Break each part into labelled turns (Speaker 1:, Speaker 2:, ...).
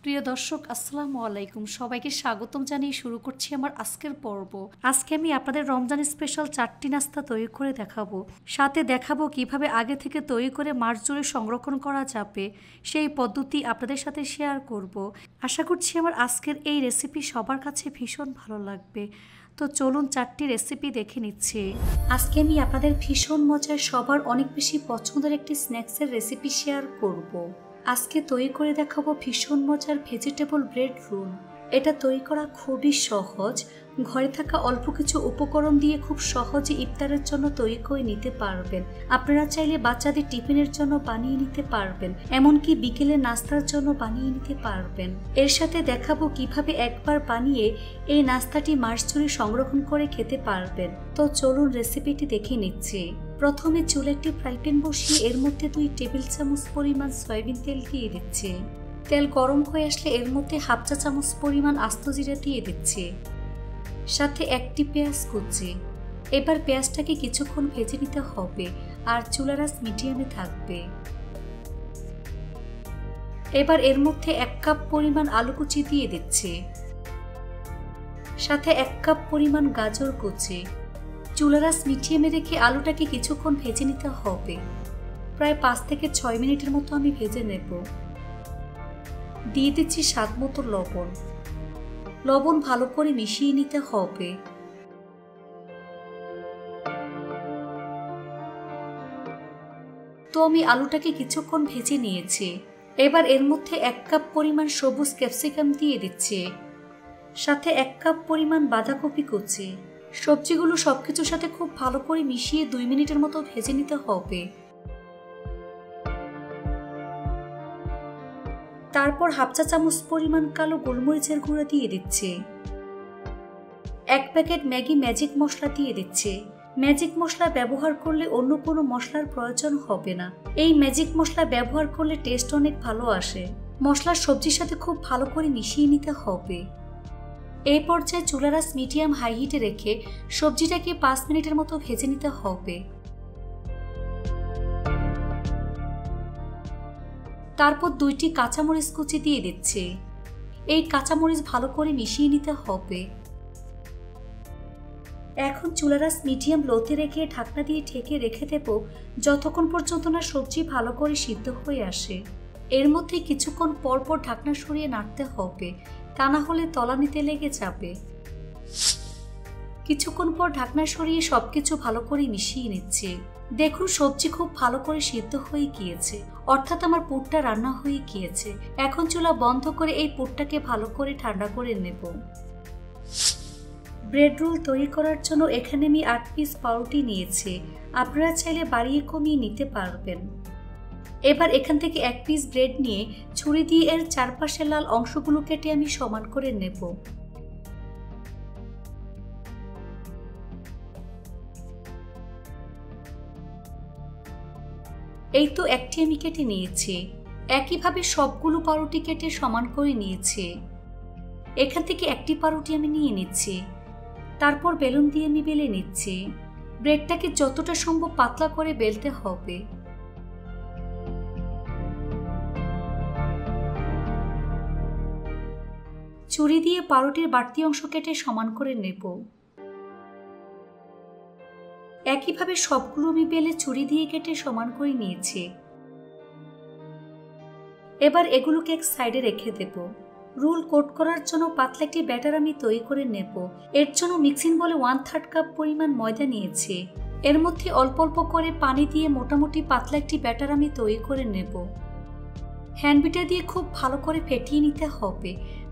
Speaker 1: প্রিয় দর্শক আসসালামু আলাইকুম, সবাইকে স্বাগতম জানিয়ে শুরু করছি আমার আজকের পর্ব। আজকে আমি আপনাদের রমজান স্পেশাল 4টি নাস্তা তৈরি করে দেখাবো। সাথে দেখাবো কিভাবে আগে থেকে তৈরি করে মাস জুড়ে সংরক্ষণ করা যাবে, সেই পদ্ধতি আপনাদের সাথে শেয়ার করব। আশা করছি আমার আজকের এই রেসিপি সবার কাছে ভীষণ ভালো লাগবে। তো চলুন 4টি রেসিপি দেখে নিচ্ছি। আজকে আমি আপনাদের ভীষণ মজার, সবার অনেক বেশি পছন্দের একটি স্ন্যাক্সের রেসিপি শেয়ার করব। আজকে তৈরি করে দেখাবো ভীষণ মজার ভেজিটেবল ব্রেড রোল। এটা তৈরি করা খুবই সহজ, ঘরে থাকা অল্প কিছু উপকরণ দিয়ে খুব সহজে ইফতারের জন্য তৈরি করে নিতে পারবেন। আপনারা চাইলে বাচ্চাদের টিফিনের জন্য বানিয়ে নিতে পারবেন, এমনকি বিকেলে নাস্তার জন্য বানিয়ে নিতে পারবেন। এর সাথে দেখাবো কিভাবে একবার বানিয়ে এই নাস্তাটি মাস জুড়ে সংরক্ষণ করে খেতে পারবেন। তো চলুন রেসিপিটি দেখে নিচ্ছি। প্রথমে চুলে একটি ফ্রাই প্যান বসিয়ে এর মধ্যে 2 টেবিল চামচ পরিমাণ সয়াবিন তেল দিয়ে দিচ্ছি। তেল গরম হয়ে আসলে এর মধ্যে 1/2 চা চামচ পরিমাণ আস্ত জিরা দিয়ে দিচ্ছি, সাথে একটি পেঁয়াজ কুচি। এবার পেঁয়াজটাকে কিছুক্ষণ ভেজে নিতে হবে আর চুলার আঁচ মিডিয়ামে থাকবে। এবার এর মধ্যে 1 কাপ পরিমাণ আলু কুচি দিয়ে দিচ্ছি, সাথে 1 কাপ পরিমাণ গাজর কুচি। চুলার আঁচ মিডিয়ামে রেখে আলুটাকে কিছুক্ষণ ভেজে নিতে হবে। প্রায় 5 থেকে 6 মিনিটের মতো আমি ভেজে নেব। দিয়ে দিচ্ছি স্বাদ মতো লবণ। লবণ ভালো করে মিশিয়ে নিতে হবে। তো আমি আলুটাকে কিছুক্ষণ ভেজে নিয়েছি। এবার এর মধ্যে 1 কাপ পরিমাণ সবুজ ক্যাপসিকাম দিয়ে দিচ্ছি, সাথে 1 কাপ পরিমাণ বাঁধাকপি কুচি। সবজিগুলো সবকিছুর সাথে খুব ভালো করে মিশিয়ে 2 মিনিটের মতো ভেজে নিতে হবে। তারপর 1/2 চা চামচ পরিমাণ কালো গোলমরিচের গুঁড়া দিয়ে দিচ্ছি। 1 প্যাকেট ম্যাগি ম্যাজিক মশলা দিয়ে দিচ্ছি। ম্যাজিক মশলা ব্যবহার করলে অন্য কোনো মশলার প্রয়োজন হবে না। এই ম্যাজিক মশলা ব্যবহার করলে টেস্ট অনেক ভালো আসে। মশলার সবজির সাথে খুব ভালো করে মিশিয়ে নিতে হবে। এই পর্যায়ে চুলার আঁচ মিডিয়াম হাই হিটে রেখে সবজিটাকে 5 মিনিটের মতো ভেজে নিতে হবে। তারপর 2টি কাঁচামরিচ কুচি দিয়ে দিচ্ছি। এই কাঁচামরিচ ভালো করে মিশিয়ে নিতে হবে। এখন চুলার আঁচ মিডিয়াম লোতে রেখে ঢাকনা দিয়ে ঢেকে রেখে দেব যতক্ষণ পর্যন্ত না সবজি ভালো করে সিদ্ধ হয়ে আসে। এর মধ্যে কিছুক্ষণ পর পর ঢাকনা সরিয়ে নাড়তে হবে, তা না হলে তলানিতে লেগে যাবে। কিছুক্ষণ পর ঢাকনা সরিয়ে সবকিছু ভালো করে মিশিয়ে নিচ্ছি। দেখুন সবজি খুব ভালো করে সিদ্ধ হয়ে গিয়েছে, অর্থাৎ আমার পুরটা রান্না হয়ে গিয়েছে। এখন চুলা বন্ধ করে এই পুরটাকে ভালো করে ঠান্ডা করে নেব। ব্রেড রোল তৈরি করার জন্য এখানে আমি 8 পিস পাউরুটি নিয়েছি, আপনারা চাইলে বাড়িয়ে কমিয়ে নিতে পারবেন। এবার এখান থেকে 1 পিস ব্রেড নিয়ে ছুরি দিয়ে এর চারপাশে লাল অংশগুলো কেটে আমি সমান করে নেব। এই তো একটি আমি কেটে নিয়েছি। একইভাবে সবগুলো পাউরুটি কেটে সমান করে নিয়েছি। এখান থেকে একটি পাউরুটি আমি নিয়ে নিচ্ছি। তারপর বেলুন দিয়ে আমি বেলে নিচ্ছি। ব্রেডটাকে যতটা সম্ভব পাতলা করে বেলতে হবে। ছুরি দিয়ে পাউরুটির বাড়তি অংশ কেটে সমান করে নেব। একইভাবে সবগুলো আমি বেলে ছুরি দিয়ে কেটে সমান করে নিয়েছি। এবার এগুলোকে এক সাইডে রেখে দেব। রোল কোট করার জন্য পাতলা একটি ব্যাটার আমি তৈরি করে নেব। এর জন্য মিক্সিং বলে 1/3 কাপ পরিমাণ ময়দা নিয়েছি। এর মধ্যে অল্প অল্প করে পানি দিয়ে মোটামুটি পাতলা একটি ব্যাটার আমি তৈরি করে নেব। হ্যান্ড বিটার দিয়ে খুব ভালো করে ফেটিয়ে নিতে হবে,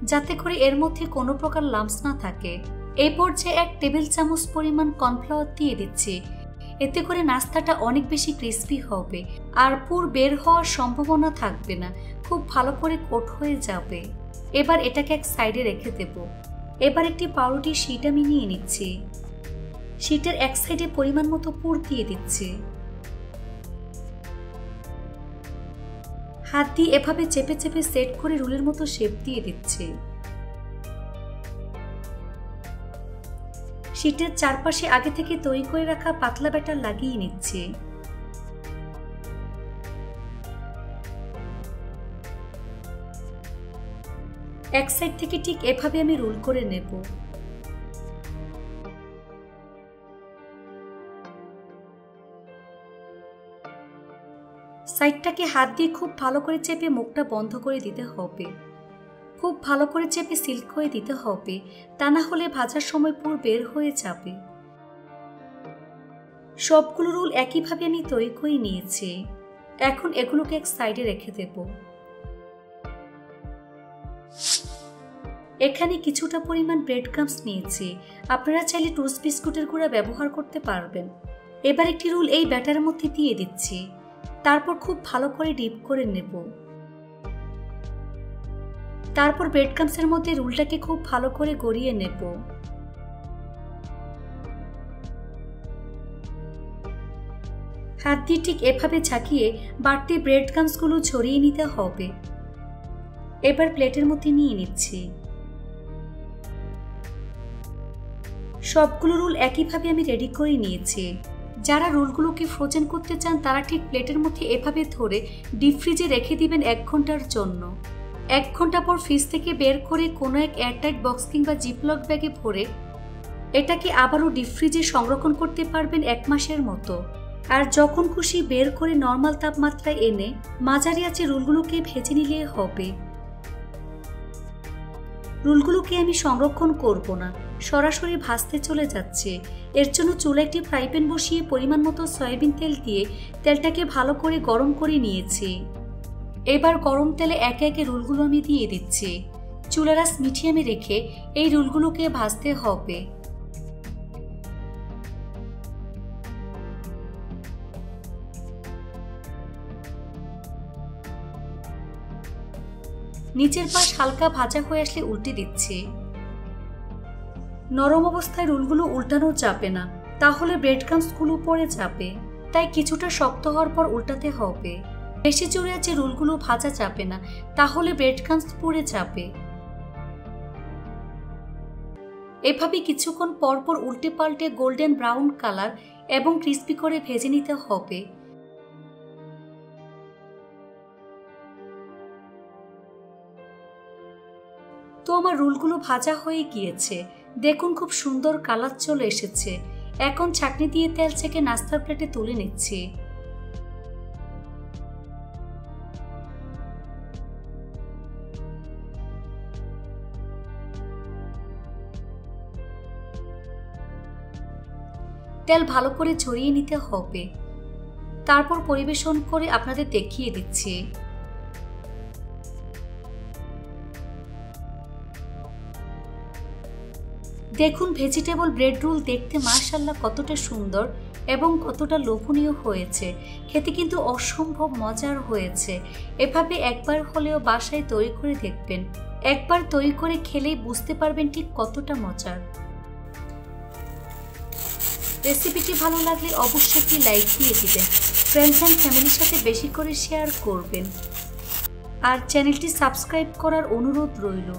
Speaker 1: যাতে করে এর মধ্যে কোনো প্রকার লাম্পস না থাকে। এই পর্যায়ে 1 টেবিল চামচ পরিমাণ কর্নফ্লাওয়ার দিয়ে দিচ্ছি। এতে করে নাস্তাটা অনেক বেশি ক্রিস্পি হবে আর পুর বের হওয়ার সম্ভাবনা থাকবে না, খুব ভালো করে কোট হয়ে যাবে। এবার এটাকে এক সাইডে রেখে দেব। এবার একটি পাউরুটির শীট আমি নিয়ে নিচ্ছি। শীটের এক সাইডে পরিমাণ মতো পুর দিয়ে দিচ্ছি। হাত দিয়ে এভাবে চেপে চেপে সেট করে রোলের মতো শেপ দিয়ে দিচ্ছি। শীটের চারপাশে আগে থেকে তৈরি করে রাখা পাতলা ব্যাটার লাগিয়ে নিচ্ছি। এক সাইড থেকে ঠিক এভাবে আমি রোল করে নেব। সাইডটাকে হাত দিয়ে খুব ভালো করে চেপে মুখটা বন্ধ করে দিতে হবে। খুব ভালো করে চেপে সিল করে দিতে হবে, তা না হলে ভাজার সময় পুর বের হয়ে যাবে। সবগুলো রোল একইভাবে আমি তৈরি করে নিয়েছি। এখন এগুলোকে এক সাইডে রেখে দেব। এখানে কিছুটা পরিমাণ ব্রেড ক্রাম্বস নিয়েছি, আপনারা চাইলে টোস্ট বিস্কুটের গুঁড়া ব্যবহার করতে পারবেন। এবার একটি রোল এই ব্যাটারের মধ্যে দিয়ে দিচ্ছি, তারপর খুব ভালো করে ডিপ করে নেব। তারপর ব্রেড ক্রাম্বসের মধ্যে রোলটাকে খুব ভালো করে গড়িয়ে নেব। হাত দিয়ে ঠিক এভাবে ঝাঁকিয়ে বাড়তি ব্রেড ক্রাম্বসগুলো ছড়িয়ে নিতে হবে। এবার প্লেটের মধ্যে নিয়ে নিচ্ছি। সবগুলো রোল একইভাবে আমি রেডি করে নিয়েছি। যারা রোলগুলোকে ফ্রোজেন করতে চান তারা ঠিক প্লেটের মধ্যে এভাবে ধরে ডিপ ফ্রিজে রেখে দিবেন 1 ঘন্টার জন্য। 1 ঘন্টা পর ফ্রিজ থেকে বের করে কোনো এক এয়ারটাইট বক্স কিংবা জিপলক ব্যাগে ভরে এটাকে আবারও ডিপ ফ্রিজে সংরক্ষণ করতে পারবেন 1 মাসের মতো। আর যখন খুশি বের করে নর্মাল তাপমাত্রায় এনে মাঝারি আঁচে রোলগুলোকে ভেজে নিলে হবে। রোলগুলোকে আমি সংরক্ষণ করব না, সরাসরি ভাজতে চলে যাচ্ছে। এর জন্য চুলায় একটি ফ্রাই প্যান বসিয়ে পরিমাণ মতো সয়াবিন তেল দিয়ে তেলটাকে ভালো করে গরম করে নিয়েছি। এবার গরম তেলে একে একে রোলগুলো আমি দিয়ে দিচ্ছি। চুলার আঁচ মিডিয়ামে রেখে এই রোলগুলোকে ভাজতে হবে। নিচের পাশ হালকা ভাজা হয়ে আসলে উল্টে দিচ্ছি। নরম অবস্থায় রোলগুলো উল্টানো যাবে না, তাহলে ব্রেড ক্রাম্বসগুলো পড়ে যাবে। তাই কিছুটা শক্ত হওয়ার পর উল্টাতে হবে। বেশি জোরে আছে রোলগুলো ভাজা যাবে না, তাহলে ব্রেড ক্রাম্বস পড়ে যাবে। এভাবে কিছুক্ষণ পর পর উল্টে পাল্টে গোল্ডেন ব্রাউন কালার এবং ক্রিস্পি করে ভেজে নিতে হবে। তো আমার রোলগুলো ভাজা হয়ে গিয়েছে, দেখুন খুব সুন্দর কালার চলে এসেছে। এখন ছাঁকনি দিয়ে তেল ছেঁকে নাস্তার প্লেটে তুলে নিচ্ছি। তেল ভালো করে ছড়িয়ে নিতে হবে, তারপর পরিবেশন করে আপনাদের দেখিয়ে দিচ্ছি। দেখুন ভেজিটেবল ব্রেড রোল দেখতে মাশাআল্লাহ কতটা সুন্দর এবং কতটা লোভনীয় হয়েছে। খেতে কিন্তু অসম্ভব মজার হয়েছে। এভাবে একবার হলেও বাসায় তৈরি করে দেখবেন। একবার তৈরি করে খেলেই বুঝতে পারবেন ঠিক কতটা মজার। রেসিপিটি ভালো লাগলে অবশ্যই একটি লাইক দিয়ে দিবেন। ফ্রেন্ডস অ্যান্ড ফ্যামিলির সাথে বেশি করে শেয়ার করবেন। আর চ্যানেলটি সাবস্ক্রাইব করার অনুরোধ রইল।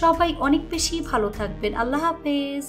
Speaker 1: সবাই অনেক বেশি ভালো থাকবেন। আল্লাহ হাফেজ।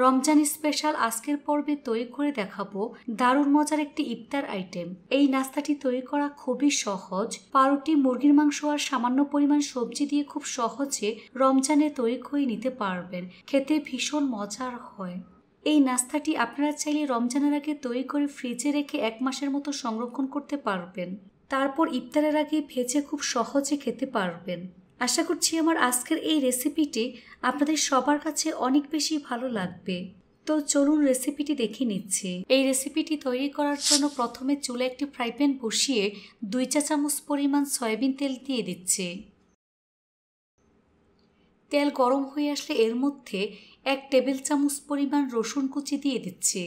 Speaker 1: রমজান স্পেশাল আজকের পর্বে তৈরি করে দেখাবো দারুণ মজার একটি ইফতার আইটেম। এই নাস্তাটি তৈরি করা খুবই সহজ। পাউরুটি, মুরগির মাংস আর সামান্য পরিমাণ সবজি দিয়ে খুব সহজে রমজানে তৈরি করে নিতে পারবেন। খেতে ভীষণ মজার হয়। এই নাস্তাটি আপনারা চাইলে রমজানের আগে তৈরি করে ফ্রিজে রেখে 1 মাসের মতো সংরক্ষণ করতে পারবেন। তারপর ইফতারের আগে ভেজে খুব সহজে খেতে পারবেন। আশা করছি আমার আজকের এই রেসিপিটি আপনাদের সবার কাছে অনেক বেশি ভালো লাগবে। তো চলুন রেসিপিটি দেখে নিচ্ছি। এই রেসিপিটি তৈরি করার জন্য প্রথমে চুলায় একটি ফ্রাই প্যান বসিয়ে 2 চা চামচ পরিমাণ সয়াবিন তেল দিয়ে দিচ্ছি। তেল গরম হয়ে আসলে এর মধ্যে 1 টেবিল চামচ পরিমাণ রসুন কুচি দিয়ে দিচ্ছি।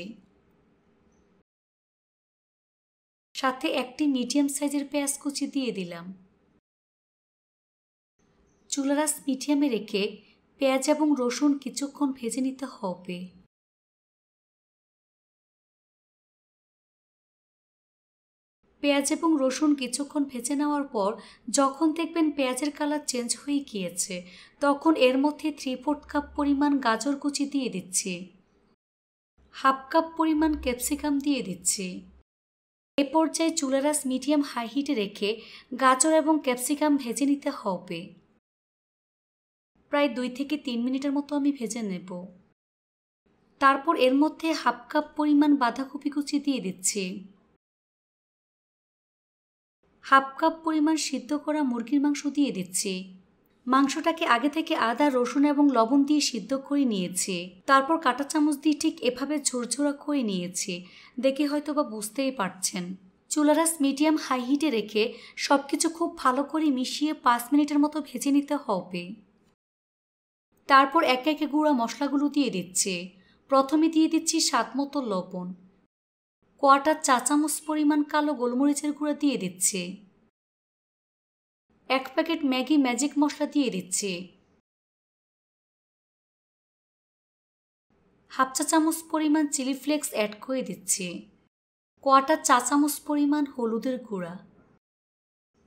Speaker 1: সাথে একটি মিডিয়াম সাইজের পেঁয়াজ কুচি দিয়ে দিলাম। চুলার আঁচ মিডিয়ামে রেখে পেঁয়াজ এবং রসুন কিছুক্ষণ ভেজে নিতে হবে। পেঁয়াজ এবং রসুন কিছুক্ষণ ভেজে নেওয়ার পর যখন দেখবেন পেঁয়াজের কালার চেঞ্জ হয়ে গিয়েছে, তখন এর মধ্যে 3/4 কাপ পরিমাণ গাজর কুচি দিয়ে দিচ্ছি। 1/2 কাপ পরিমাণ ক্যাপসিকাম দিয়ে দিচ্ছি। এ পর্যায়ে চুলার আঁচ মিডিয়াম হাই হিটে রেখে গাজর এবং ক্যাপসিকাম ভেজে নিতে হবে। প্রায় 2 থেকে 3 মিনিটের মতো আমি ভেজে নেব। তারপর এর মধ্যে 1/2 কাপ পরিমাণ বাঁধাকপি কুচি দিয়ে দিচ্ছি। 1/2 কাপ পরিমাণ সিদ্ধ করা মুরগির মাংস দিয়ে দিচ্ছি। মাংসটাকে আগে থেকে আদা, রসুন এবং লবণ দিয়ে সিদ্ধ করে নিয়েছি। তারপর কাঁটা চামচ দিয়ে ঠিক এভাবে ঝুরঝুরা করে নিয়েছি। দেখে হয়তো বা বুঝতেই পারছেন। চুলার আঁচ মিডিয়াম হাই হিটে রেখে সবকিছু খুব ভালো করে মিশিয়ে 5 মিনিটের মতো ভেজে নিতে হবে। তারপর একে একে গুঁড়া মশলাগুলো দিয়ে দিচ্ছি। প্রথমে দিয়ে দিচ্ছি স্বাদমতো লবণ, 1/4 চা চামচ পরিমাণ কালো গোলমরিচের গুঁড়া দিয়ে দিচ্ছি। 1 প্যাকেট ম্যাগি ম্যাজিক মশলা দিয়ে দিচ্ছি। 1/2 চা চামচ পরিমাণ চিলি ফ্লেক্স অ্যাড করে দিচ্ছি। 1/4 চা চামচ পরিমাণ হলুদের গুঁড়া।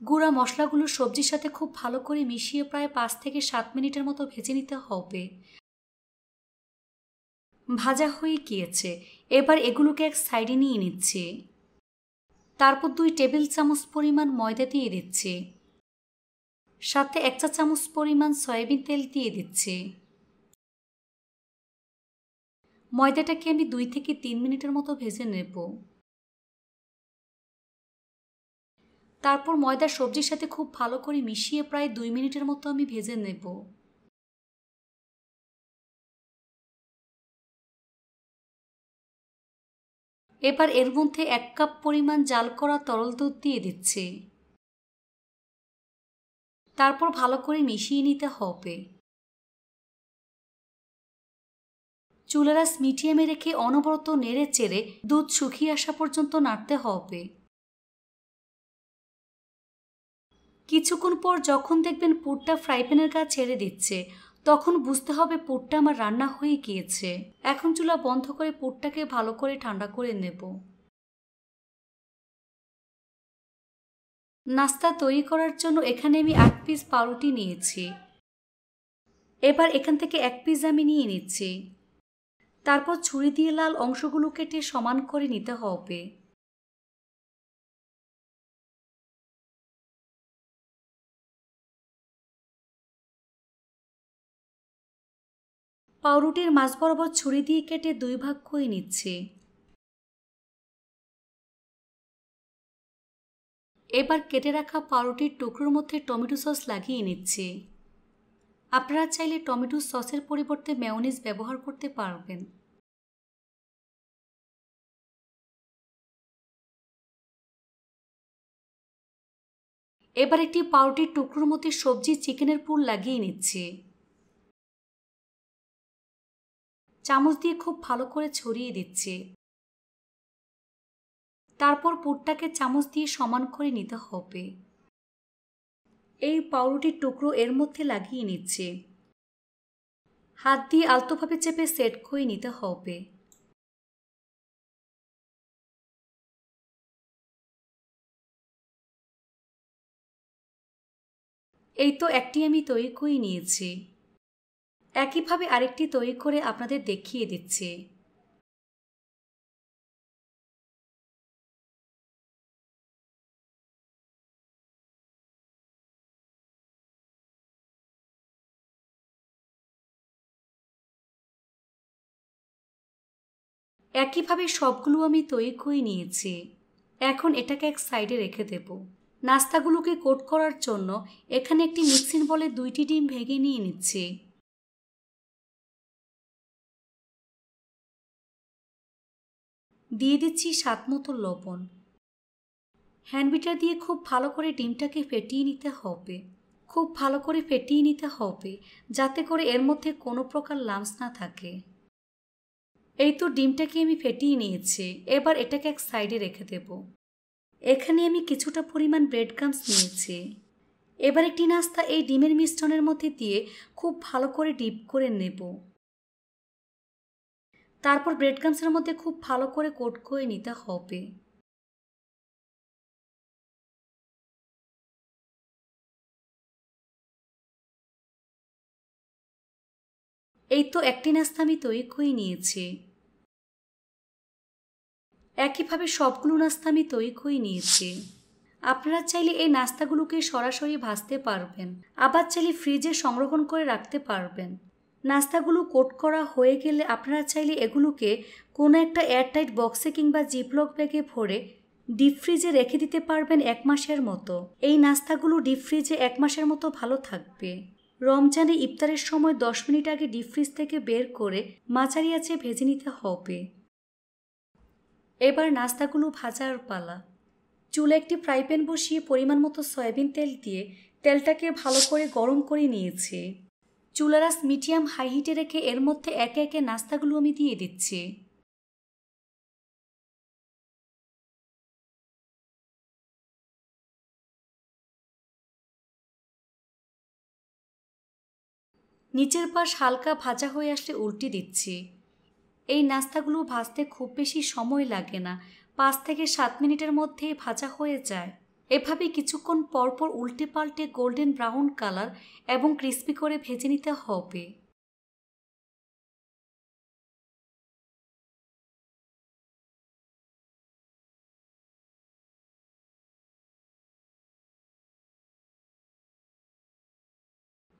Speaker 1: গুঁড়া মশলাগুলো সবজির সাথে খুব ভালো করে মিশিয়ে প্রায় 5 থেকে 7 মিনিটের মতো ভেজে নিতে হবে। ভাজা হয়ে গিয়েছে। এবার এগুলোকে এক সাইডে নিয়ে নিচ্ছি। তারপর 2 টেবিল চামচ পরিমাণ ময়দা দিয়ে দিচ্ছি। সাথে 1 চা চামচ পরিমাণ সয়াবিন তেল দিয়ে দিচ্ছি। ময়দাটাকে আমি 2 থেকে 3 মিনিটের মতো ভেজে নেব। তারপর ময়দা সবজির সাথে খুব ভালো করে মিশিয়ে প্রায় 2 মিনিটের মতো আমি ভেজে নেব। এবার এর মধ্যে 1 কাপ পরিমাণ জাল করা তরল দুধ দিয়ে দিচ্ছি। তারপর ভালো করে মিশিয়ে নিতে হবে। চুলার আঁচ মিডিয়ামে রেখে অনবরত নেড়ে চেড়ে দুধ শুকিয়ে আসা পর্যন্ত নাড়তে হবে। কিছুক্ষণ পর যখন দেখবেন পুরটা ফ্রাই প্যানের গা ছেড়ে দিচ্ছে, তখন বুঝতে হবে পুরটা আমার রান্না হয়ে গিয়েছে। এখন চুলা বন্ধ করে পুরটাকে ভালো করে ঠান্ডা করে নেব। নাস্তা তৈরি করার জন্য এখানে আমি 8 পিস পাউরুটি নিয়েছি। এবার এখান থেকে 1 পিস আমি নিয়ে নিচ্ছি। তারপর ছুরি দিয়ে লাল অংশগুলো কেটে সমান করে নিতে হবে। পাউরুটির মাঝ বরাবর ছুরি দিয়ে কেটে 2 ভাগ করে নিচ্ছি। এবার কেটে রাখা পাউরুটির টুকরোর মধ্যে টমেটো সস লাগিয়ে নিচ্ছি। আপনারা চাইলে টমেটো সসের পরিবর্তে মেয়োনিজ ব্যবহার করতে পারবেন। এবার একটি পাউরুটির টুকরোর মধ্যে সবজি চিকেনের পুর লাগিয়ে নিচ্ছি। চামচ দিয়ে খুব ভালো করে ছড়িয়ে দিচ্ছি। তারপর পুরটাকে চামচ দিয়ে সমান করে নিতে হবে। এই পাউরুটির টুকরো এর মধ্যে লাগিয়ে নিচ্ছি। হাত দিয়ে আলতোভাবে চেপে সেট করে নিতে হবে। এই তো একটি আমি তৈরি করে নিয়েছি। একইভাবে আরেকটি তৈরি করে আপনাদের দেখিয়ে দিচ্ছি। একইভাবে সবগুলো আমি তৈরি করে নিয়েছি। এখন এটাকে এক সাইডে রেখে দেব। নাস্তাগুলোকে কোট করার জন্য এখানে একটি মিক্সিং বলে 2টি ডিম ভেঙে নিয়ে নিচ্ছি। দিয়ে দিচ্ছি স্বাদমতো লবণ। হ্যান্ড বিটার দিয়ে খুব ভালো করে ডিমটাকে ফেটিয়ে নিতে হবে। খুব ভালো করে ফেটিয়ে নিতে হবে যাতে করে এর মধ্যে কোনো প্রকার লাম্পস না থাকে। এই তো ডিমটাকে আমি ফেটিয়ে নিয়েছি। এবার এটাকে এক সাইডে রেখে দেব। এখানে আমি কিছুটা পরিমাণ ব্রেড ক্রাম্বস নিয়েছি। এবার একটি নাস্তা এই ডিমের মিশ্রণের মধ্যে দিয়ে খুব ভালো করে ডিপ করে নেব। তারপর ব্রেড ক্রাম্বসের মধ্যে খুব ভালো করে কোট করে নিতে হবে। এই তো একটি নাস্তা আমি তৈরি করে নিয়েছি। একইভাবে সবগুলো নাস্তা আমি তৈরি করে নিয়েছি। আপনারা চাইলে এই নাস্তাগুলোকে সরাসরি ভাজতে পারবেন, আবার চাইলে ফ্রিজে সংরক্ষণ করে রাখতে পারবেন। নাস্তাগুলো কোট করা হয়ে গেলে আপনারা চাইলে এগুলোকে কোনো একটা এয়ারটাইট বক্সে কিংবা জিপলক ব্যাগে ভরে ডিপ ফ্রিজে রেখে দিতে পারবেন 1 মাসের মতো। এই নাস্তাগুলো ডিপ ফ্রিজে 1 মাসের মতো ভালো থাকবে। রমজানে ইফতারের সময় 10 মিনিট আগে ডিপ ফ্রিজ থেকে বের করে মাঝারি আঁচে ভেজে নিতে হবে। এবার নাস্তাগুলো ভাজার পালা। চুলে একটি ফ্রাই প্যান বসিয়ে পরিমাণ মতো সয়াবিন তেল দিয়ে তেলটাকে ভালো করে গরম করে নিয়েছি। চুলার আঁচ মিডিয়াম হাই হিটে রেখে এর মধ্যে একে একে নাস্তাগুলো আমি দিয়ে দিচ্ছি। নিচের পাশ হালকা ভাজা হয়ে আসলে উল্টে দিচ্ছি। এই নাস্তাগুলো ভাজতে খুব বেশি সময় লাগে না, 5 থেকে 7 মিনিটের মধ্যেই ভাজা হয়ে যায়। এভাবে কিছুক্ষণ পরপর উল্টে পাল্টে গোল্ডেন ব্রাউন কালার এবং ক্রিস্পি করে ভেজে নিতে হবে।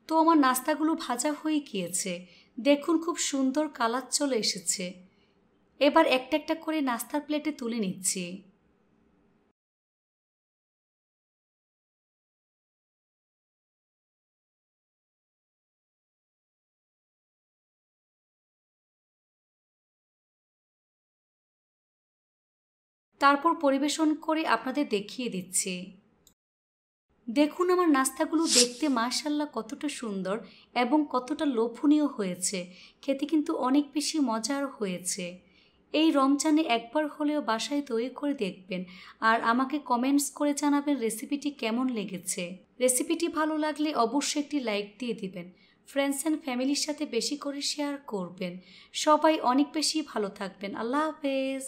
Speaker 1: তো আমার নাস্তাগুলো ভাজা হয়ে গিয়েছে, দেখুন খুব সুন্দর কালার চলে এসেছে। এবার একটা একটা করে নাস্তার প্লেটে তুলে নিচ্ছি। তারপর পরিবেশন করে আপনাদের দেখিয়ে দিচ্ছি। দেখুন আমার নাস্তাগুলো দেখতে মাশাআল্লাহ কতটা সুন্দর এবং কতটা লোভনীয় হয়েছে। খেতে কিন্তু অনেক বেশি মজার হয়েছে। এই রমজানে একবার হলেও বাসায় তৈরি করে দেখবেন আর আমাকে কমেন্টস করে জানাবেন রেসিপিটি কেমন লেগেছে। রেসিপিটি ভালো লাগলে অবশ্যই একটি লাইক দিয়ে দিবেন। ফ্রেন্ডস অ্যান্ড ফ্যামিলির সাথে বেশি করে শেয়ার করবেন। সবাই অনেক বেশি ভালো থাকবেন। আল্লাহ হাফেজ।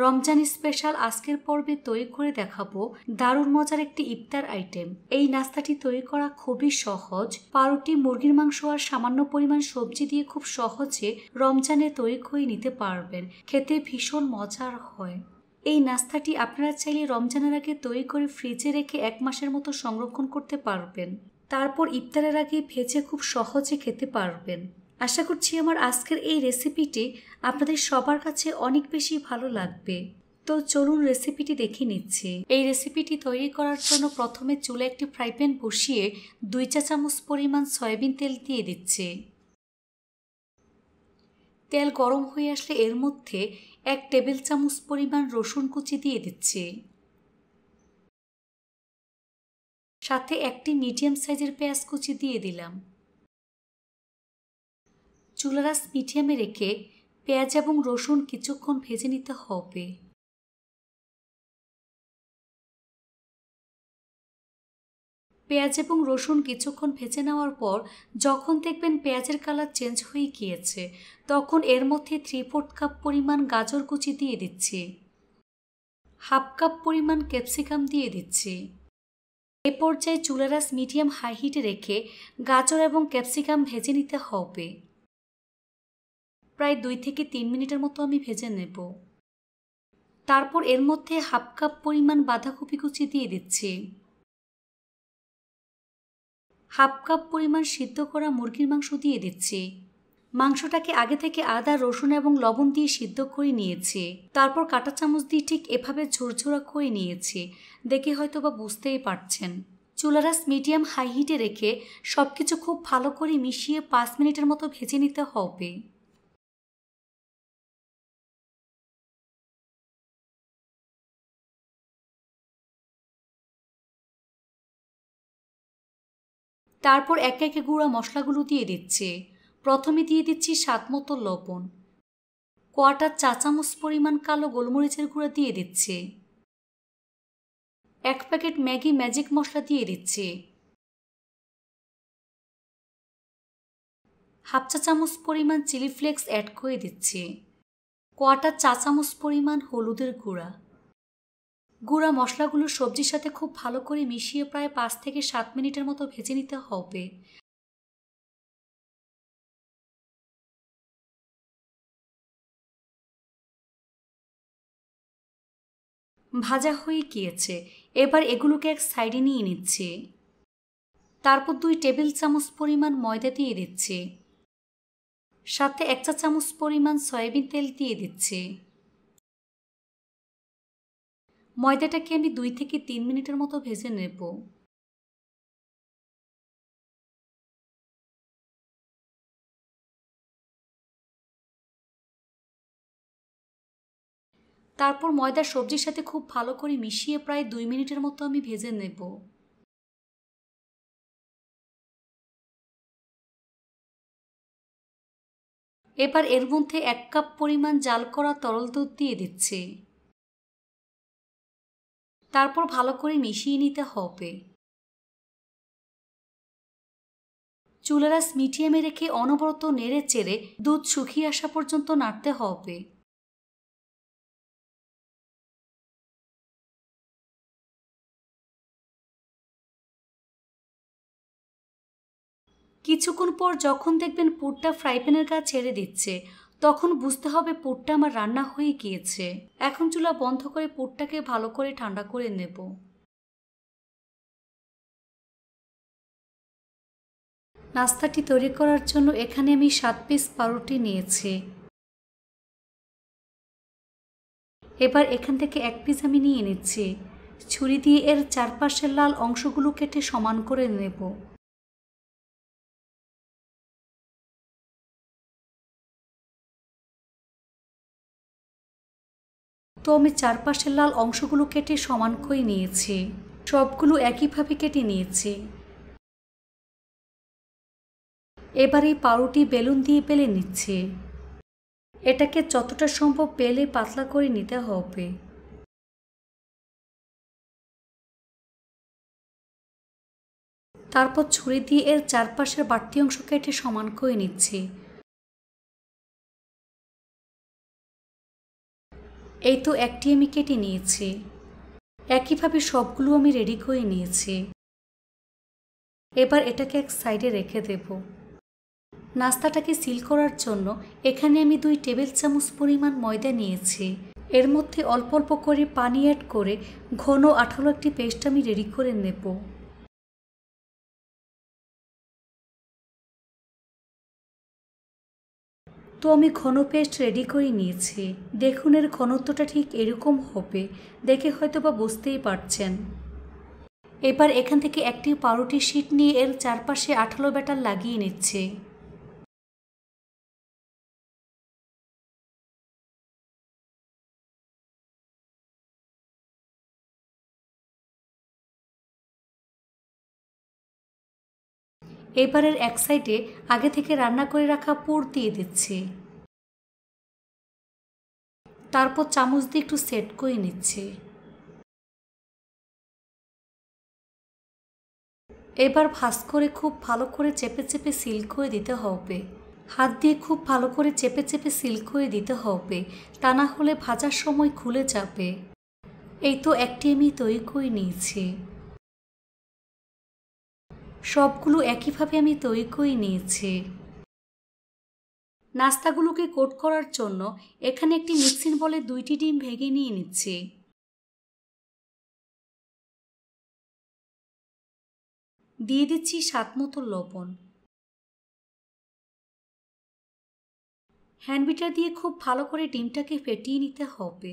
Speaker 1: রমজান স্পেশাল আজকের পর্বে তৈরি করে দেখাবো দারুণ মজার একটি ইফতার আইটেম। এই নাস্তাটি তৈরি করা খুবই সহজ। পাউরুটি, মুরগির মাংস আর সামান্য পরিমাণ সবজি দিয়ে খুব সহজে রমজানে তৈরি করে নিতে পারবেন। খেতে ভীষণ মজার হয়। এই নাস্তাটি আপনারা চাইলে রমজানের আগে তৈরি করে ফ্রিজে রেখে 1 মাসের মতো সংরক্ষণ করতে পারবেন। তারপর ইফতারের আগে ভেজে খুব সহজে খেতে পারবেন। আশা করছি আমার আজকের এই রেসিপিটি আপনাদের সবার কাছে অনেক বেশি ভালো লাগবে। তো চলুন রেসিপিটি দেখে নিচ্ছি। এই রেসিপিটি তৈরি করার জন্য প্রথমে চুলে একটি ফ্রাই প্যান বসিয়ে 2 চা চামচ পরিমাণ সয়াবিন তেল দিয়ে দিচ্ছি। তেল গরম হয়ে আসলে এর মধ্যে 1 টেবিল চামচ পরিমাণ রসুন কুচি দিয়ে দিচ্ছি। সাথে একটি মিডিয়াম সাইজের পেঁয়াজ কুচি দিয়ে দিলাম। চুলার আঁচ মিডিয়ামে রেখে পেঁয়াজ এবং রসুন কিছুক্ষণ ভেজে নিতে হবে। পেঁয়াজ এবং রসুন কিছুক্ষণ ভেজে নেওয়ার পর যখন দেখবেন পেঁয়াজের কালার চেঞ্জ হয়ে গিয়েছে, তখন এর মধ্যে 3/4 কাপ পরিমাণ গাজর কুচি দিয়ে দিচ্ছি। 1/2 কাপ পরিমাণ ক্যাপসিকাম দিয়ে দিচ্ছি। এ পর্যায়ে চুলার আঁচ মিডিয়াম হাই হিটে রেখে গাজর এবং ক্যাপসিকাম ভেজে নিতে হবে। প্রায় 2 থেকে 3 মিনিটের মতো আমি ভেজে নেব। তারপর এর মধ্যে 1/2 কাপ পরিমাণ বাঁধাকপি কুচি দিয়ে দিচ্ছি। 1/2 কাপ পরিমাণ সিদ্ধ করা মুরগির মাংস দিয়ে দিচ্ছি। মাংসটাকে আগে থেকে আদা, রসুন এবং লবণ দিয়ে সিদ্ধ করে নিয়েছি। তারপর কাঁটা চামচ দিয়ে ঠিক এভাবে ঝুরঝুরা করে নিয়েছি। দেখে হয়তো বা বুঝতেই পারছেন। চুলার আঁচ মিডিয়াম হাই হিটে রেখে সবকিছু খুব ভালো করে মিশিয়ে 5 মিনিটের মতো ভেজে নিতে হবে। তারপর একে একে গুঁড়া মশলাগুলো দিয়ে দিচ্ছি। প্রথমে দিয়ে দিচ্ছি স্বাদমতো লবণ, 1/4 চা চামচ পরিমাণ কালো গোলমরিচের গুঁড়া দিয়ে দিচ্ছি। 1 প্যাকেট ম্যাগি ম্যাজিক মশলা দিয়ে দিচ্ছি। হাফ চা চামচ পরিমাণ চিলি ফ্লেক্স অ্যাড করে দিচ্ছি। কোয়ার্টার চা চামচ পরিমাণ হলুদের গুঁড়া। গুঁড়া মশলাগুলো সবজির সাথে খুব ভালো করে মিশিয়ে প্রায় 5 থেকে 7 মিনিটের মতো ভেজে নিতে হবে। ভাজা হয়ে গিয়েছে, এবার এগুলোকে এক সাইডে নিয়ে নিচ্ছি। তারপর 2 টেবিল চামচ পরিমাণ ময়দা দিয়ে দিচ্ছি। সাথে 1 চা চামচ পরিমাণ সয়াবিন তেল দিয়ে দিচ্ছি। ময়দাটাকে আমি 2 থেকে 3 মিনিটের মতো ভেজে নেব। তারপর ময়দা সবজির সাথে খুব ভালো করে মিশিয়ে প্রায় 2 মিনিটের মতো আমি ভেজে নেব। এবার এর মধ্যে 1 কাপ পরিমাণ জাল করা তরল দুধ দিয়ে দিচ্ছি। তারপর ভালো করে মিশিয়ে নিতে হবে। চুলার আঁচ মিডিয়ামে রেখে অনবরত নেড়ে চেড়ে দুধ শুকিয়ে আসা পর্যন্ত নাড়তে হবে। কিছুক্ষণ পর যখন দেখবেন পুরটা ফ্রাই প্যানের গা ছেড়ে দিচ্ছে, তখন বুঝতে হবে পুরটা আমার রান্না হয়ে গিয়েছে। এখন চুলা বন্ধ করে পুরটাকে ভালো করে ঠান্ডা করে নেব। নাস্তাটি তৈরি করার জন্য এখানে আমি 7 পিস পাউরুটি নিয়েছি। এবার এখান থেকে 1 পিস আমি নিয়ে নিচ্ছি। ছুরি দিয়ে এর চারপাশের লাল অংশগুলো কেটে সমান করে নেব। তো আমি চারপাশের লাল অংশগুলো কেটে সমান করে নিয়েছি। সবগুলো একইভাবে কেটে নিয়েছি। এবার এই পাউরুটি বেলুন দিয়ে বেলে নিচ্ছি। এটাকে যতটা সম্ভব বেলে পাতলা করে নিতে হবে। তারপর ছুরি দিয়ে এর চারপাশের বাড়তি অংশ কেটে সমান করে নিচ্ছি। এই তো একটি আমি কেটে নিয়েছি। একইভাবে সবগুলো আমি রেডি করে নিয়েছি। এবার এটাকে এক সাইডে রেখে দেব। নাস্তাটাকে সিল করার জন্য এখানে আমি 2 টেবিল চামচ পরিমাণ ময়দা নিয়েছি। এর মধ্যে অল্প অল্প করে পানি অ্যাড করে ঘন আঠালো একটি পেস্ট আমি রেডি করে নেব। তো আমি ঘন পেস্ট রেডি করে নিয়েছি। দেখুন এর ঘনত্বটা ঠিক এরকম হবে, দেখে হয়তো বা বুঝতেই পারছেন। এবার এখান থেকে একটি পাউরুটি শিট নিয়ে এর চারপাশে আঠালো ব্যাটার লাগিয়ে নিচ্ছে। এবারের এক সাইডে আগে থেকে রান্না করে রাখা পুর দিয়ে দিচ্ছি। তারপর চামচ দিয়ে একটু সেট করে নিচ্ছি। এবার ভাঁজ করে খুব ভালো করে চেপে চেপে সিল করে দিতে হবে। হাত দিয়ে খুব ভালো করে চেপে চেপে সিল করে দিতে হবে, তা না হলে ভাজার সময় খুলে যাবে। এই তো একটি আমি তৈরি করে নিয়েছি। সবগুলো একইভাবে আমি তৈরি করে নিয়েছি। নাস্তাগুলোকে কোট করার জন্য এখানে একটি মিক্সিং বলে 2টি ডিম ভেঙে নিয়ে নিচ্ছি। দিয়ে দিচ্ছি স্বাদ মতো লবণ। হ্যান্ড বিটার দিয়ে খুব ভালো করে ডিমটাকে ফেটিয়ে নিতে হবে।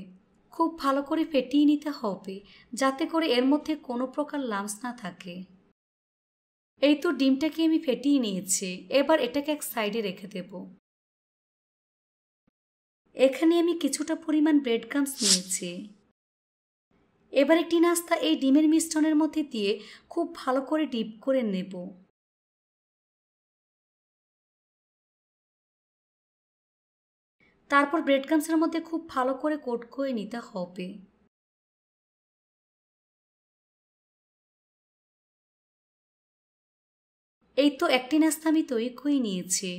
Speaker 1: খুব ভালো করে ফেটিয়ে নিতে হবে, যাতে করে এর মধ্যে কোনো প্রকার লাম্পস না থাকে। এই তো ডিমটাকে আমি ফেটিয়ে নিয়েছি। এবার এটাকে এক সাইডে রেখে দেব। এখানে আমি কিছুটা পরিমাণ ব্রেড ক্রাম্বস নিয়েছি। এবার একটি নাস্তা এই ডিমের মিশ্রণের মধ্যে দিয়ে খুব ভালো করে ডিপ করে নেব। তারপর ব্রেড ক্রাম্বসের মধ্যে খুব ভালো করে কোট করে নিতে হবে। এই তো একটি নাস্তা আমি তৈরি করে নিয়েছি।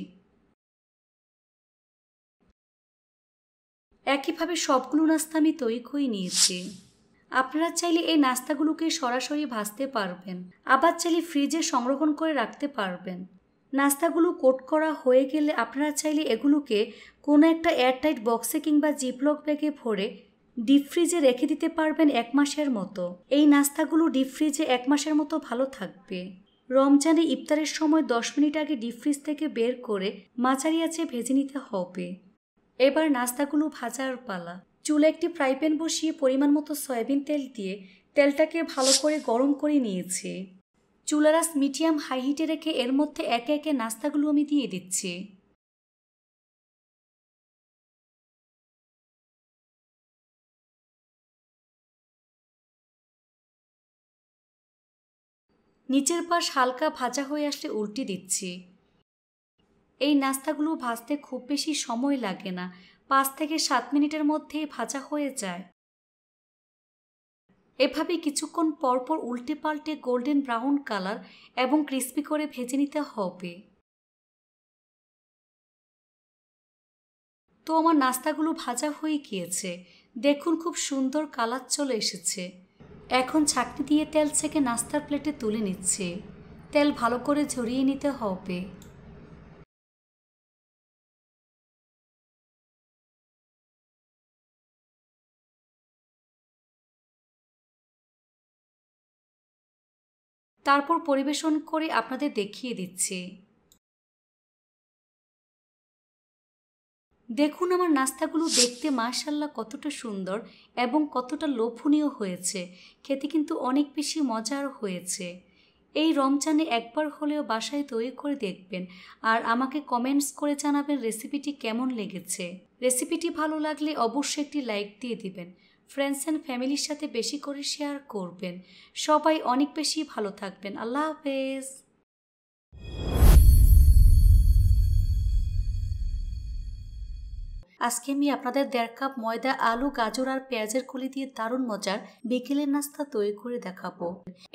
Speaker 1: একইভাবে সবগুলো নাস্তা আমি তৈরি করে নিয়েছি। আপনারা চাইলে এই নাস্তাগুলোকে সরাসরি ভাজতে পারবেন, আবার চাইলে ফ্রিজে সংরক্ষণ করে রাখতে পারবেন। নাস্তাগুলো কোট করা হয়ে গেলে আপনারা চাইলে এগুলোকে কোনো একটা এয়ারটাইট বক্সে কিংবা জিপলক ব্যাগে ভরে ডিপ ফ্রিজে রেখে দিতে পারবেন 1 মাসের মতো। এই নাস্তাগুলো ডিপ ফ্রিজে 1 মাসের মতো ভালো থাকবে। রমজানে ইফতারের সময় 10 মিনিট আগে ডিপ ফ্রিজ থেকে বের করে মাঝারি আঁচে ভেজে নিতে হবে। এবার নাস্তাগুলো ভাজার পালা। চুলে একটি ফ্রাই প্যান বসিয়ে পরিমাণ মতো সয়াবিন তেল দিয়ে তেলটাকে ভালো করে গরম করে নিয়েছি। চুলার আঁচ মিডিয়াম হাই হিটে রেখে এর মধ্যে একে একে নাস্তাগুলো আমি দিয়ে দিচ্ছি। নিচের পাশ হালকা ভাজা হয়ে আসলে উল্টে দিচ্ছি। এই নাস্তাগুলো ভাজতে খুব বেশি সময় লাগে না, 5 থেকে 7 মিনিটের মধ্যেই ভাজা হয়ে যায়। এভাবে কিছুক্ষণ পরপর উল্টে পাল্টে গোল্ডেন ব্রাউন কালার এবং ক্রিস্পি করে ভেজে নিতে হবে। তো আমার নাস্তাগুলো ভাজা হয়ে গিয়েছে, দেখুন খুব সুন্দর কালার চলে এসেছে। এখন ছাঁকনি দিয়ে তেল ছেঁকে নাস্তার প্লেটে তুলে নিচ্ছে। তেল ভালো করে ঝরিয়ে নিতে হবে। তারপর পরিবেশন করে আপনাদের দেখিয়ে দিচ্ছি। দেখুন আমার নাস্তাগুলো দেখতে মাশাআল্লাহ কতটা সুন্দর এবং কতটা লোভনীয় হয়েছে। খেতে কিন্তু অনেক বেশি মজার হয়েছে। এই রমজানে একবার হলেও বাসায় তৈরি করে দেখবেন আর আমাকে কমেন্টস করে জানাবেন রেসিপিটি কেমন লেগেছে। রেসিপিটি ভালো লাগলে অবশ্যই একটি লাইক দিয়ে দিবেন। ফ্রেন্ডস অ্যান্ড ফ্যামিলির সাথে বেশি করে শেয়ার করবেন। সবাই অনেক বেশি ভালো থাকবেন। আল্লাহ হাফেজ। আজকে আমি আপনাদের 1.5 কাপ ময়দা, আলু, গাজর আর পেঁয়াজের কলি দিয়ে দারুণ মজার বিকেলের নাস্তা তৈরি করে দেখাবো।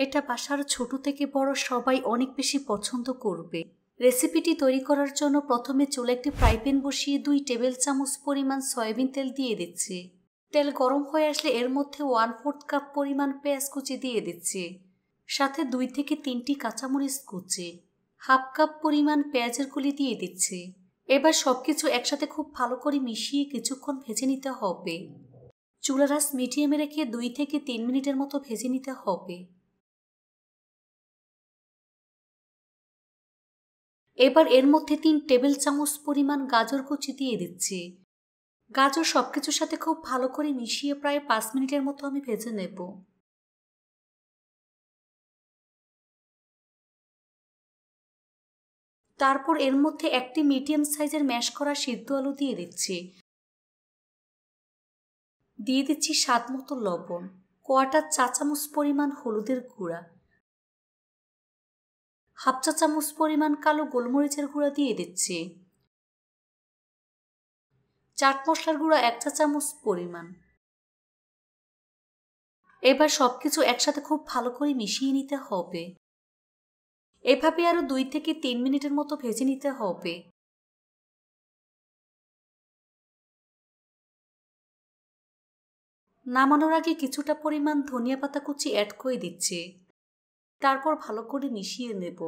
Speaker 1: এটা বাসার ছোট থেকে বড় সবাই অনেক বেশি পছন্দ করবে। রেসিপিটি তৈরি করার জন্য প্রথমে চুলায় একটি ফ্রাই প্যান বসিয়ে 2 টেবিল চামচ পরিমাণ সয়াবিন তেল দিয়ে দিচ্ছি। তেল গরম হয়ে আসলে এর মধ্যে 1/4 কাপ পরিমাণ পেঁয়াজ কুচি দিয়ে দিচ্ছি, সাথে 2 থেকে 3টি কাঁচামরিচ কুচি, 1/2 কাপ পরিমাণ পেঁয়াজের কলি দিয়ে দিচ্ছি। এবার সবকিছু একসাথে খুব ভালো করে মিশিয়ে কিছুক্ষণ ভেজে নিতে হবে। চুলার আঁচ মিডিয়ামে রেখে 2 থেকে 3 মিনিটের মতো ভেজে নিতে হবে। এবার এর মধ্যে 3 টেবিল চামচ পরিমাণ গাজর কুচি দিয়ে দিচ্ছি। গাজর সবকিছুর সাথে খুব ভালো করে মিশিয়ে প্রায় 5 মিনিটের মতো আমি ভেজে নেব। তারপর এর মধ্যে একটি মিডিয়াম সাইজের ম্যাশ করা সিদ্ধ আলু দিয়ে দিচ্ছি। দিয়ে দিচ্ছি স্বাদ মতো লবণ, 1/4 চা চামচ পরিমাণ হলুদের গুঁড়া, 1/2 চা চামচ পরিমাণ কালো গোলমরিচের গুঁড়া দিয়ে দিচ্ছি, চাট মশলার গুঁড়া 1 চা চামচ পরিমাণ। এবার সবকিছু একসাথে খুব ভালো করে মিশিয়ে নিতে হবে। এভাবে আরো 2 থেকে 3 মিনিটের মতো ভেজে নিতে হবে। নামানোর আগে কিছুটা পরিমাণ ধনিয়া পাতা কুচি অ্যাড করে দিচ্ছি। তারপর ভালো করে মিশিয়ে নেব।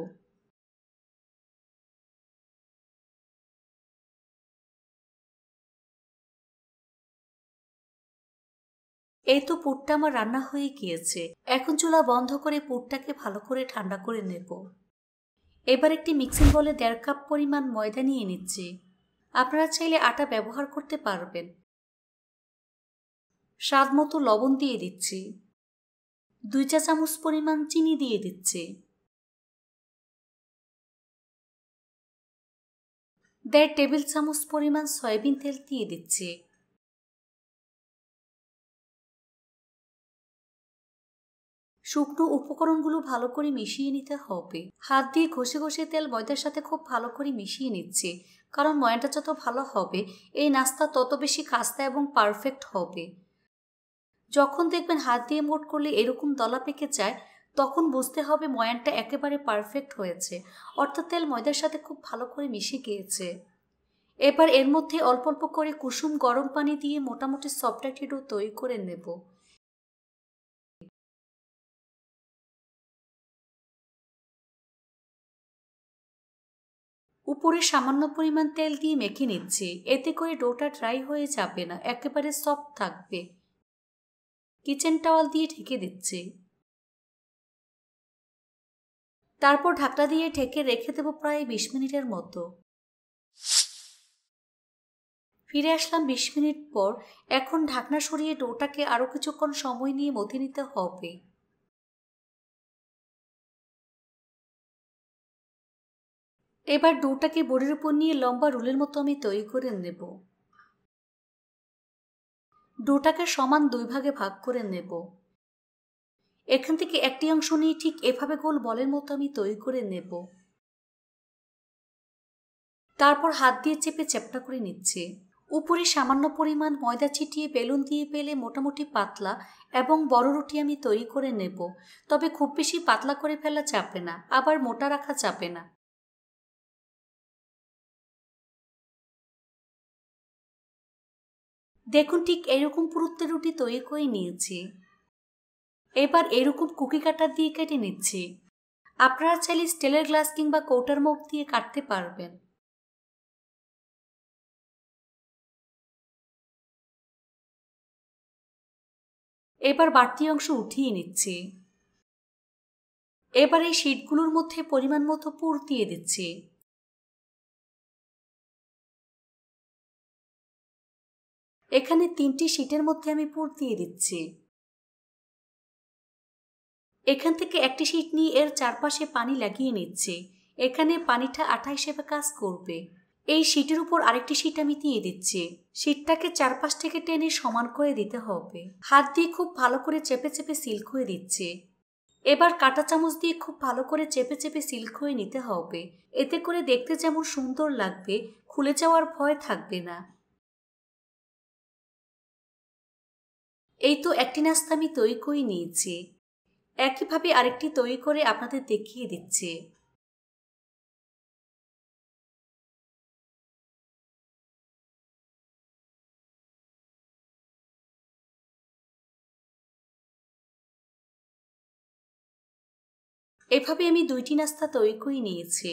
Speaker 1: এই তো পুরটা আমার রান্না হয়ে গিয়েছে। এখন চুলা বন্ধ করে পুরটাকে ভালো করে ঠান্ডা করে নেব। এবার একটি মিক্সিং বলে 1.5 কাপ পরিমাণ ময়দা নিয়ে নিচ্ছি। আপনারা চাইলে আটা ব্যবহার করতে পারবেন। স্বাদ মতো লবণ দিয়ে দিচ্ছি। 2 চা চামচ পরিমাণ চিনি দিয়ে দিচ্ছি। 1.5 টেবিল চামচ পরিমাণ সয়াবিন তেল দিয়ে দিচ্ছি। শুকনো উপকরণগুলো ভালো করে মিশিয়ে নিতে হবে। হাত দিয়ে ঘষে ঘষে তেল ময়দার সাথে খুব ভালো করে মিশিয়ে নিচ্ছি, কারণ ময়দাটা যত ভালো হবে এই নাস্তা তত বেশি খাস্তা এবং পারফেক্ট হবে। যখন দেখবেন হাত দিয়ে মোট করলে এরকম দলা পেকে যায়, তখন বুঝতে হবে ময়ানটা একেবারে পারফেক্ট হয়েছে, অর্থাৎ তেল ময়দার সাথে খুব ভালো করে মিশে গিয়েছে। এবার এর মধ্যে অল্প অল্প করে কুসুম গরম পানি দিয়ে মোটামুটি সফট একটা ডো তৈরি করে নেব। উপরে সামান্য পরিমাণ তেল দিয়ে মেখে নিচ্ছি, এতে করে ডোটা ড্রাই হয়ে যাবে না, একেবারে সফট থাকবে। কিচেন টাওয়াল দিয়ে ঢেকে দিচ্ছি। তারপর ঢাকনা দিয়ে ঢেকে রেখে দেব প্রায় 20 মিনিটের মতো। ফিরে আসলাম 20 মিনিট পর। এখন ঢাকনা সরিয়ে ডোটাকে আরও কিছুক্ষণ সময় নিয়ে মথে নিতে হবে। এবার ডোটাকে বোর্ডের উপর নিয়ে লম্বা রুলের মতো আমি তৈরি করে নেব। ডোটাকে সমান 2 ভাগে ভাগ করে নেব। এখান থেকে একটি অংশ নিয়ে ঠিক এভাবে গোল বলের মতো আমি তৈরি করে নেব। তারপর হাত দিয়ে চেপে চ্যাপ্টা করে নিচ্ছি। উপরে সামান্য পরিমাণ ময়দা ছিটিয়ে বেলুন দিয়ে বেলে মোটামুটি পাতলা এবং বড় রুটি আমি তৈরি করে নেব। তবে খুব বেশি পাতলা করে ফেলা যাবে না, আবার মোটা রাখা যাবে না। দেখুন ঠিক এরকম পুরুত্বের রুটি তৈরি করে নিয়েছি। এবার এরকম কুকি কাটার দিয়ে কেটে নিচ্ছি। আপনারা চাইলে স্টিলের গ্লাস কিংবা কৌটার মুখ দিয়ে কাটতে পারবেন। এবার বাড়তি অংশ উঠিয়ে নিচ্ছি। এবার এই শীটগুলোর মধ্যে পরিমাণ মতো পুর দিয়ে দিচ্ছি। এখানে 3টি শীটের মধ্যে আমি পুর দিয়ে দিচ্ছি। এখান থেকে একটি শীট নিয়ে এর চারপাশে পানি লাগিয়ে নিচ্ছি। এখানে পানিটা আঠা হিসেবে কাজ করবে। এই শীটের উপর আরেকটি শীট আমি দিয়ে দিচ্ছি। শীটটাকে চারপাশ থেকে টেনে সমান করে দিতে হবে। হাত দিয়ে খুব ভালো করে চেপে চেপে সিল করে দিচ্ছি। এবার কাঁটা চামচ দিয়ে খুব ভালো করে চেপে চেপে সিল করে নিতে হবে। এতে করে দেখতে যেমন সুন্দর লাগবে, খুলে যাওয়ার ভয় থাকবে না। এই তো একটি নাস্তা আমি তৈরি করে নিয়েছি। একইভাবে আরেকটি তৈরি করে আপনাদের দেখিয়ে দিচ্ছি। এভাবে আমি 2টি নাস্তা তৈরি করে নিয়েছি।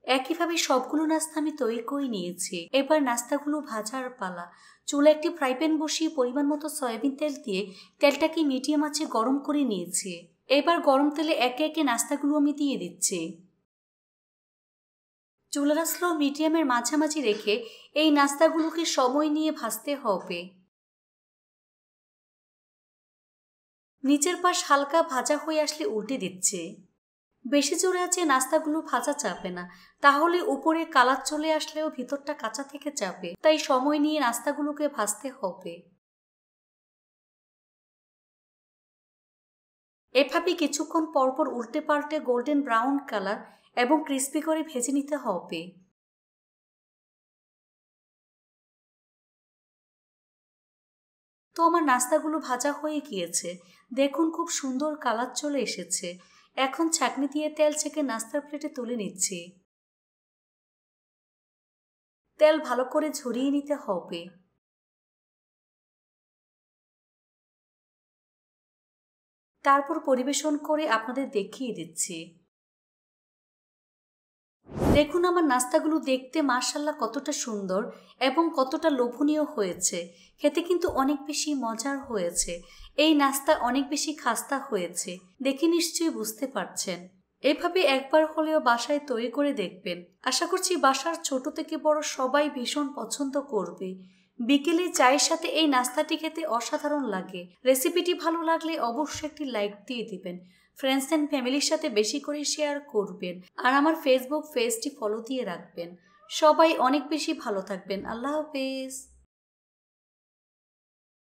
Speaker 1: একইভাবে সবগুলো নাস্তা আমি তৈরি করে নিয়েছি। এবার নাস্তাগুলো ভাজার পালা। চুলা একটি ফ্রাই প্যান বসিয়ে পরিমাণ মতো সয়াবিন তেল দিয়ে তেলটাকে মিডিয়াম আঁচে গরম করে নিয়েছি। এবার গরম তেলে একে একে নাস্তাগুলো আমি দিয়ে দিচ্ছি। চুলাটা স্লো মিডিয়ামের মাঝামাঝি রেখে এই নাস্তাগুলোকে সময় নিয়ে ভাজতে হবে। নিচের পাশ হালকা ভাজা হয়ে আসলে উল্টে দিচ্ছে। বেশি জোরে আছে নাস্তাগুলো ভাজা যাবে না, তাহলে উপরে কালার চলে আসলেও ভিতরটা কাঁচা থেকে যাবে। তাই সময় নিয়ে নাস্তাগুলোকে ভাজতে হবে। এভাবে কিছুক্ষণ পরপর উল্টে পাল্টে গোল্ডেন ব্রাউন কালার এবং ক্রিস্পি করে ভেজে নিতে হবে। তো আমার নাস্তাগুলো ভাজা হয়ে গিয়েছে। দেখুন খুব সুন্দর কালার চলে এসেছে। এখন ছাঁকনি দিয়ে তেল ছেঁকে নাস্তার প্লেটে তুলে নিচ্ছি। তেল ভালো করে ঝরিয়ে নিতে হবে। তারপর পরিবেশন করে আপনাদের দেখিয়ে দিচ্ছি। দেখুন আমার নাস্তাগুলো দেখতে মাশাআল্লাহ কতটা সুন্দর এবং কতটা লোভনীয় হয়েছে। খেতে কিন্তু অনেক বেশি মজার হয়েছে। এই নাস্তা অনেক বেশি খাস্তা হয়েছে, দেখে নিশ্চয়ই বুঝতে পারছেন। এভাবে একবার হলেও বাসায় তৈরি করে দেখবেন। আশা করছি বাসার ছোট থেকে বড় সবাই ভীষণ পছন্দ করবে। বিকেলে চায়ের সাথে এই নাস্তাটি খেতে অসাধারণ লাগে। রেসিপিটি ভালো লাগলে অবশ্যই একটি লাইক দিয়ে দিবেন। ফ্রেন্ডস অ্যান্ড ফ্যামিলির সাথে বেশি করে শেয়ার করবেন আর আমার ফেসবুক পেজটি ফলো দিয়ে রাখবেন। সবাই অনেক বেশি ভালো থাকবেন। আল্লাহ হাফেজ।